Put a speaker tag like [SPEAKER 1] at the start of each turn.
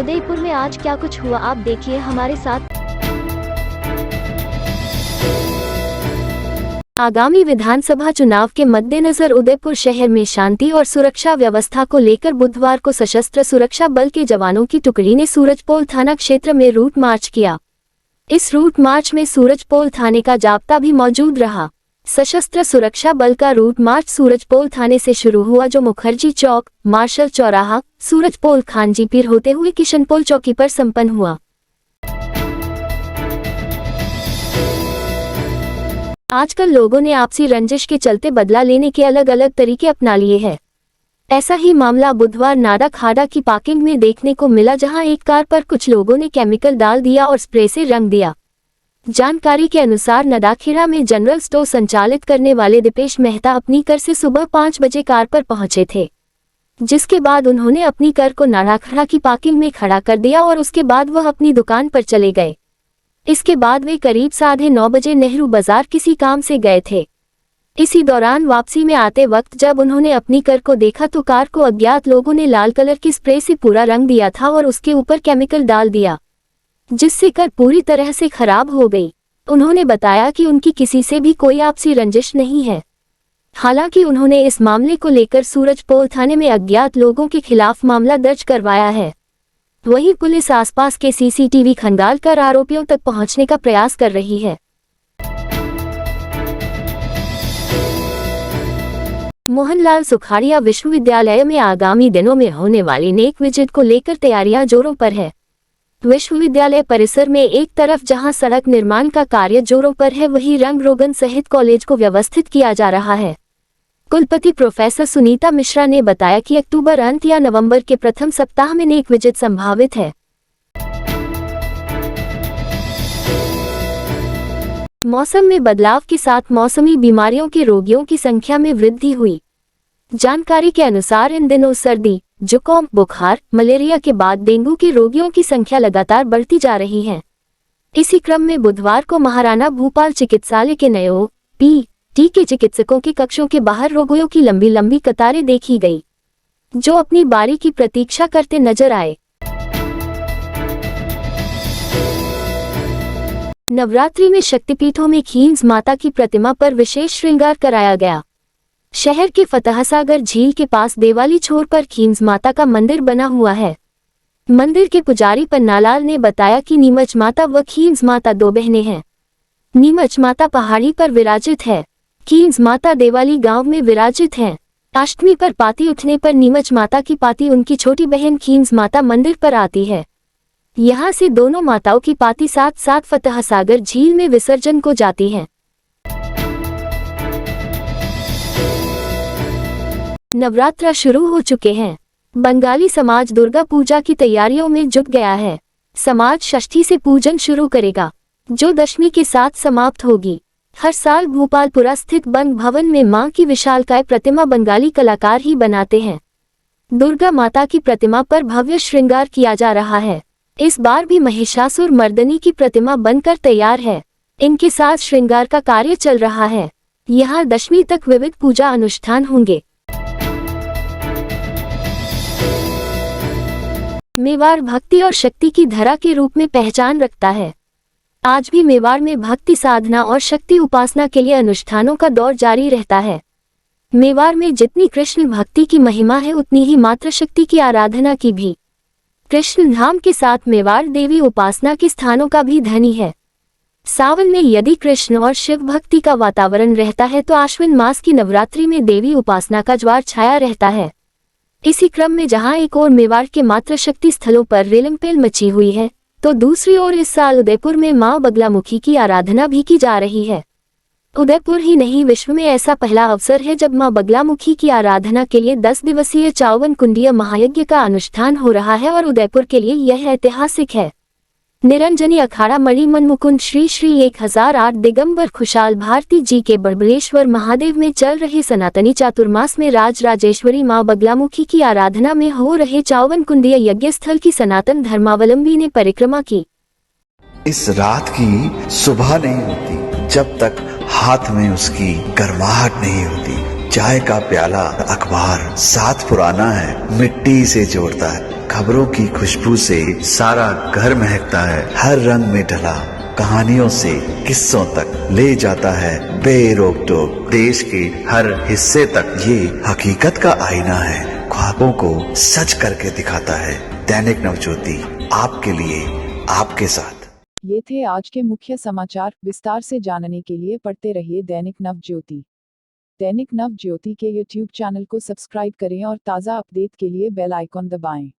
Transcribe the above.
[SPEAKER 1] उदयपुर में आज क्या कुछ हुआ, आप देखिए हमारे साथ। आगामी विधानसभा चुनाव के मद्देनजर उदयपुर शहर में शांति और सुरक्षा व्यवस्था को लेकर बुधवार को सशस्त्र सुरक्षा बल के जवानों की टुकड़ी ने सूरजपोल थाना क्षेत्र में रूट मार्च किया। इस रूट मार्च में सूरजपोल थाने का जाब्ता भी मौजूद रहा। सशस्त्र सुरक्षा बल का रूट मार्च सूरजपोल थाने से शुरू हुआ, जो मुखर्जी चौक, मार्शल चौराहा, सूरजपोल, खानजी पीर होते हुए किशनपोल चौकी पर संपन्न हुआ। आजकल लोगों ने आपसी रंजिश के चलते बदला लेने के अलग अलग तरीके अपना लिए हैं। ऐसा ही मामला बुधवार नाडा खाड़ा की पार्किंग में देखने को मिला, जहां एक कार पर कुछ लोगों ने केमिकल डाल दिया और स्प्रे से रंग दिया। जानकारी के अनुसार नदाखेड़ा में जनरल स्टोर संचालित करने वाले दीपेश मेहता अपनी कार से सुबह 5 बजे कार पर पहुंचे थे, जिसके बाद उन्होंने अपनी कार को नाडाखेड़ा की पार्किंग में खड़ा कर दिया और उसके बाद वह अपनी दुकान पर चले गए। इसके बाद वे करीब 9:30 बजे नेहरू बाजार किसी काम से गए थे। इसी दौरान वापसी में आते वक्त जब उन्होंने अपनी कार को देखा तो कार को अज्ञात लोगों ने लाल कलर की स्प्रे से पूरा रंग दिया था और उसके ऊपर केमिकल डाल दिया, जिससे कार पूरी तरह से खराब हो गई। उन्होंने बताया कि उनकी किसी से भी कोई आपसी रंजिश नहीं है। हालांकि उन्होंने इस मामले को लेकर सूरजपोल थाने में अज्ञात लोगों के खिलाफ मामला दर्ज करवाया है। वहीं पुलिस आसपास के सीसीटीवी खंगाल कर आरोपियों तक पहुंचने का प्रयास कर रही है। मोहनलाल सुखाड़िया विश्वविद्यालय में आगामी दिनों में होने वाली नेक विजिट को लेकर तैयारियां जोरों पर है। विश्वविद्यालय परिसर में एक तरफ जहां सड़क निर्माण का कार्य जोरों पर है, वहीं रंग रोगन सहित कॉलेज को व्यवस्थित किया जा रहा है। कुलपति प्रोफेसर सुनीता मिश्रा ने बताया कि अक्टूबर अंत या नवंबर के प्रथम सप्ताह में नेक विजिट संभावित है। मौसम में बदलाव के साथ मौसमी बीमारियों के रोगियों की संख्या में वृद्धि हुई। जानकारी के अनुसार इन दिनों सर्दी, जुकाम, बुखार, मलेरिया के बाद डेंगू के रोगियों की संख्या लगातार बढ़ती जा रही है। इसी क्रम में बुधवार को महाराणा भूपाल चिकित्सालय के नए OPD के चिकित्सकों के कक्षों के बाहर रोगियों की लंबी लंबी कतारें देखी गई, जो अपनी बारी की प्रतीक्षा करते नजर आए। नवरात्रि में शक्तिपीठों में खींज माता की प्रतिमा पर विशेष श्रृंगार कराया गया। शहर के फतहसागर झील के पास देवाली छोर पर खींज माता का मंदिर बना हुआ है। मंदिर के पुजारी पन्नालाल ने बताया कि नीमच माता व खींज माता 2 बहनें हैं। नीमच माता पहाड़ी पर विराजित है, खींज माता देवाली गांव में विराजित हैं। अष्टमी पर पाती उठने पर नीमच माता की पाती उनकी छोटी बहन खींज माता मंदिर पर आती है। यहाँ से दोनों माताओं की पाती साथ साथ फतहसागर झील में विसर्जन को जाती है। नवरात्र शुरू हो चुके हैं। बंगाली समाज दुर्गा पूजा की तैयारियों में जुट गया है। समाज षष्ठी से पूजन शुरू करेगा, जो दशमी के साथ समाप्त होगी। हर साल भोपालपुरा स्थित बंग भवन में मां की विशालकाय प्रतिमा बंगाली कलाकार ही बनाते हैं। दुर्गा माता की प्रतिमा पर भव्य श्रृंगार किया जा रहा है। इस बार भी महिषासुर मर्दनी की प्रतिमा बनकर तैयार है। इनके साथ श्रृंगार का कार्य चल रहा है। यहाँ दशमी तक विविध पूजा अनुष्ठान होंगे। मेवाड़ भक्ति और शक्ति की धरा के रूप में पहचान रखता है। आज भी मेवाड़ में भक्ति साधना और शक्ति उपासना के लिए अनुष्ठानों का दौर जारी रहता है। मेवाड़ में जितनी कृष्ण भक्ति की महिमा है, उतनी ही मातृशक्ति की आराधना की भी। कृष्ण धाम के साथ मेवाड़ देवी उपासना के स्थानों का भी धनी है। सावन में यदि कृष्ण और शिव भक्ति का वातावरण रहता है, तो आश्विन मास की नवरात्रि में देवी उपासना का ज्वार छाया रहता है। इसी क्रम में जहां एक ओर मेवाड़ के मातृशक्ति स्थलों पर रेलमपेल मची हुई है, तो दूसरी ओर इस साल उदयपुर में मां बगलामुखी की आराधना भी की जा रही है। उदयपुर ही नहीं, विश्व में ऐसा पहला अवसर है जब मां बगलामुखी की आराधना के लिए 10 दिवसीय 54 कुंडीय महायज्ञ का अनुष्ठान हो रहा है और उदयपुर के लिए यह ऐतिहासिक है। निरंजनी अखाड़ा मणिमन मुकुंद श्री श्री 1008 दिगंबर खुशाल भारती जी के बड़बड़ेश्वर महादेव में चल रहे सनातनी चातुर्मास में राजराजेश्वरी मां बगलामुखी की आराधना में हो रहे 54 कुंडीय यज्ञ स्थल की सनातन धर्मावलंबी ने परिक्रमा की।
[SPEAKER 2] इस रात की सुबह नहीं होती जब तक हाथ में उसकी गर्माहट नहीं होती। चाय का प्याला, अखबार साथ पुराना है, मिट्टी से जोड़ता है। खबरों की खुशबू से सारा घर महकता है। हर रंग में ढला कहानियों से किस्सों तक ले जाता है बेरोक टोक। देश के हर हिस्से तक ये हकीकत का आईना है, ख्वाबों को सच करके दिखाता है। दैनिक नवज्योति, आपके लिए, आपके साथ।
[SPEAKER 3] ये थे आज के मुख्य समाचार। विस्तार से जानने के लिए पढ़ते रहिए दैनिक नवज्योति। दैनिक नवज्योति के YouTube चैनल को सब्सक्राइब करें और ताज़ा अपडेट के लिए बेल आइकॉन दबाएं।